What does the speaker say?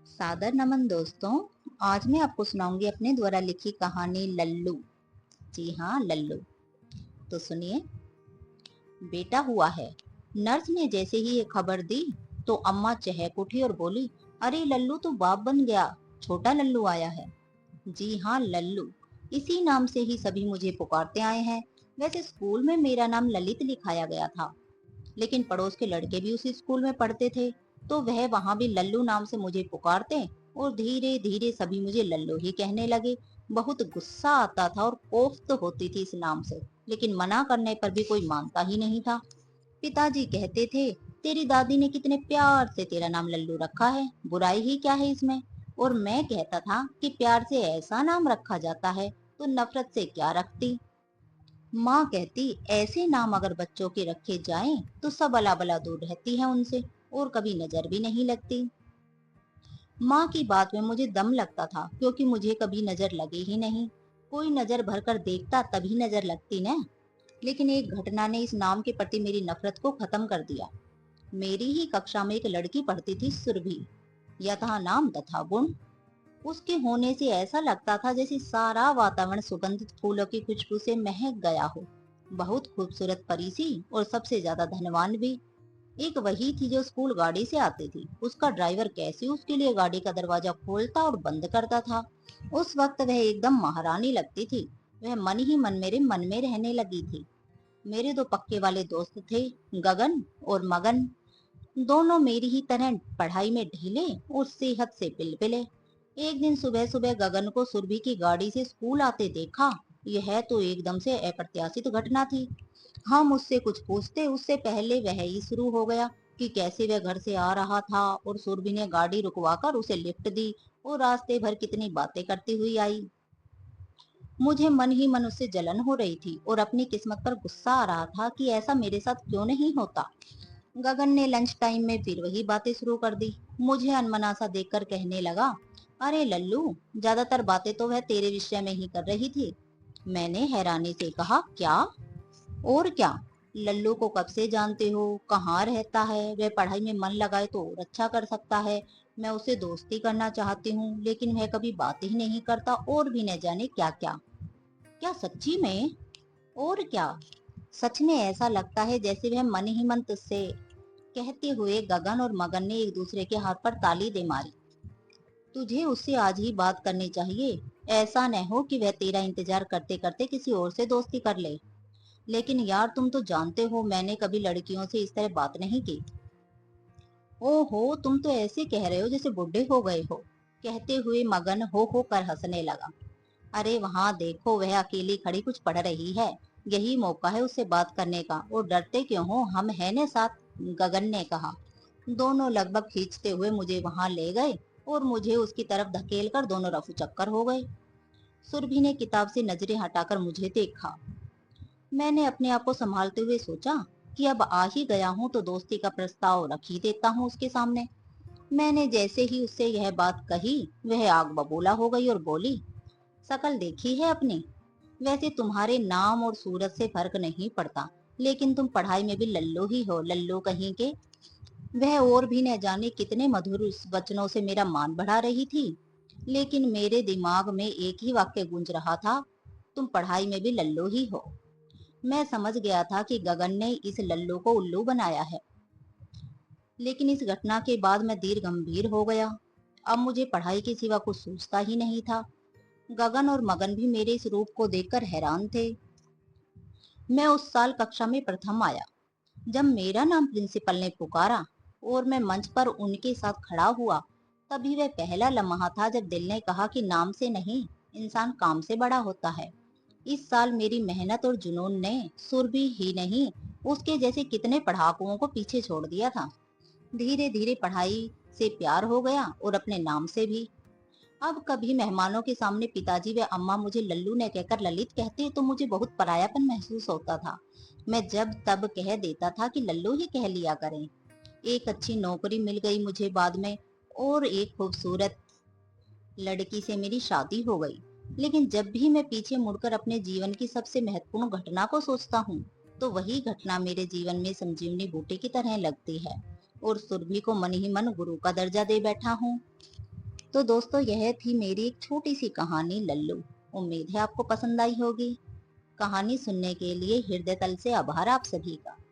सादर नमन दोस्तों। आज मैं आपको सुनाऊंगी अपने द्वारा लिखी कहानी लल्लू। जी हाँ, लल्लू। तो सुनिए। बेटा हुआ है। नर्स ने जैसे ही ये खबर दी तो अम्मा चहक उठी और बोली, अरे लल्लू तो बाप बन गया, छोटा लल्लू आया है। जी हाँ, लल्लू। इसी नाम से ही सभी मुझे पुकारते आए हैं। वैसे स्कूल में मेरा नाम ललित लिखाया गया था, लेकिन पड़ोस के लड़के भी उसी स्कूल में पढ़ते थे, तो वह वहां भी लल्लू नाम से मुझे पुकारते और धीरे धीरे सभी मुझे लल्लू ही कहने लगे। बहुत गुस्सा आता था और कोफ्त होती थी इस नाम से, लेकिन मना करने पर भी कोई मानता ही नहीं था। पिताजी कहते थे, तेरी दादी ने कितने प्यार से तेरा नाम लल्लू रखा है, बुराई ही क्या है इसमें। और मैं कहता था कि प्यार से ऐसा नाम रखा जाता है तो नफरत से क्या रखती। माँ कहती, ऐसे नाम अगर बच्चों के रखे जाएं तो सब अला बला दूर रहती है उनसे और कभी नजर भी नहीं लगती। माँ की बात में मुझे दम लगता था, क्योंकि मुझे कभी नजर लगी ही नहीं। कोई नजर भर कर देखता तभी नजर लगती न। लेकिन एक घटना ने इस नाम के प्रति मेरी नफरत को खत्म कर दिया। मेरी ही कक्षा में एक लड़की पढ़ती थी, सुरभि। यथा नाम तथा गुण। उसके होने से ऐसा लगता था जैसे सारा वातावरण सुगंधित फूलों की खुशबू से महक गया हो। बहुत खूबसूरत परी सी और सबसे ज्यादा धनवान भी। एक वही थी जो स्कूल गाड़ी से आती थी। उसका ड्राइवर कैसे उसके लिए गाड़ी का दरवाजा खोलता और बंद करता था। उस वक्त वह एकदम महारानी लगती थी। वह मन ही मन मेरे मन में रहने लगी थी। मेरे दो पक्के वाले दोस्त थे, गगन और मगन। दोनों मेरी ही तरह पढ़ाई में ढीले और सेहत से पिलपिले। एक दिन सुबह सुबह गगन को सुरभि की गाड़ी से स्कूल आते देखा। यह तो एकदम से अप्रत्याशित घटना थी। हम उससे कुछ पूछते उससे पहले वह ही शुरू हो गया कि कैसे वह घर से आ रहा था और सुरभि ने गाड़ी रुकवाकर उसे लिफ्ट दी और रास्ते भर कितनी बातें करती हुई आई। मुझे मन ही मन उससे जलन हो रही थी और अपनी किस्मत पर गुस्सा आ रहा था कि ऐसा मेरे साथ क्यों नहीं होता। गगन ने लंच टाइम में फिर वही बातें शुरू कर दी। मुझे अनमना सा देखकर कहने लगा, अरे लल्लू, ज्यादातर बातें तो वह तेरे विषय में ही कर रही थी। मैंने हैरानी से कहा, क्या? और क्या? लल्लू को कब से जानते हो? कहाँ रहता है? वह पढ़ाई में मन लगाए तो और अच्छा कर सकता है। मैं उसे दोस्ती करना चाहती हूँ, लेकिन वह कभी बात ही नहीं करता और भी न जाने क्या क्या। क्या सच्ची में? और क्या, सच में ऐसा लगता है जैसे वह मन ही मन तुझसे। कहते हुए गगन और मगन ने एक दूसरे के हाथ पर ताली दे मारी। तुझे उससे आज ही बात करनी चाहिए। ऐसा न हो कि वह तेरा इंतजार करते करते किसी और से दोस्ती कर ले। लेकिन यार, तुम तो जानते हो मैंने कभी लड़कियों से इस तरह बात नहीं की। ओहो, तुम तो ऐसे कह रहे हो जैसे बुढ़े हो गए हो। कहते हुए मगन हो कर हंसने लगा। अरे वहां देखो, वह अकेली खड़ी कुछ पढ़ रही है। यही मौका है उससे बात करने का, और डरते क्यों हो, हम है न साथ। गगन ने कहा। दोनों लगभग खींचते हुए मुझे वहां ले गए और मुझे उसकी तरफ धकेल कर दोनों रफू चक्कर हो गए। सुरभि ने किताब से नजरें हटाकर मुझे देखा। मैंने अपने आप को संभालते हुए सोचा कि अब आ ही गया हूँ तो दोस्ती का प्रस्ताव रख ही देता हूँ उसके सामने। मैंने जैसे ही उससे यह बात कही, वह आग बबूला हो गई और बोली, शकल देखी है अपनी? वैसे तुम्हारे नाम और सूरत से फर्क नहीं पड़ता, लेकिन तुम पढ़ाई में भी लल्लू ही हो, लल्लू कहीं के। वह और भी न जाने कितने मधुर वचनों से मेरा मान बढ़ा रही थी, लेकिन मेरे दिमाग में एक ही वाक्य गूंज रहा था, तुम पढ़ाई में भी लल्लू ही हो। मैं समझ गया था कि गगन ने इस लल्लू को उल्लू बनाया है। लेकिन इस घटना के बाद मैं धीर गंभीर हो गया। अब मुझे पढ़ाई के सिवा कुछ सूझता ही नहीं था। गगन और मगन भी मेरे इस रूप को देखकर हैरान थे। मैं उस साल कक्षा में प्रथम आया। जब मेरा नाम प्रिंसिपल ने पुकारा और मैं मंच पर उनके साथ खड़ा हुआ, तभी वह पहला लम्हा था जब दिल ने कहा कि नाम से नहीं, इंसान काम से बड़ा होता है। इस साल मेरी मेहनत और जुनून ने सुरभि ही नहीं, उसके जैसे कितने पढ़ाकुओं को पीछे छोड़ दिया था। धीरे धीरे पढ़ाई से प्यार हो गया और अपने नाम से भी। अब कभी मेहमानों के सामने पिताजी व अम्मा मुझे लल्लू ने कहकर ललित कहते तो मुझे बहुत परायापन महसूस होता था। मैं जब तब कह देता था कि लल्लू ही कह लिया करें। एक अच्छी नौकरी मिल गई मुझे बाद में, और एक खूबसूरत लड़की से मेरी शादी हो गई। लेकिन जब भी मैं पीछे मुड़कर अपने जीवन की सबसे महत्वपूर्ण घटना को सोचता हूँ, तो वही घटना मेरे जीवन में संजीवनी बूटी की तरह लगती है, और सुरभि को मन ही मन गुरु का दर्जा दे बैठा हूँ। तो दोस्तों यह थी मेरी एक छोटी सी कहानी लल्लू। उम्मीद है आपको पसंद आई होगी। कहानी सुनने के लिए हृदय तल से आभार आप सभी का।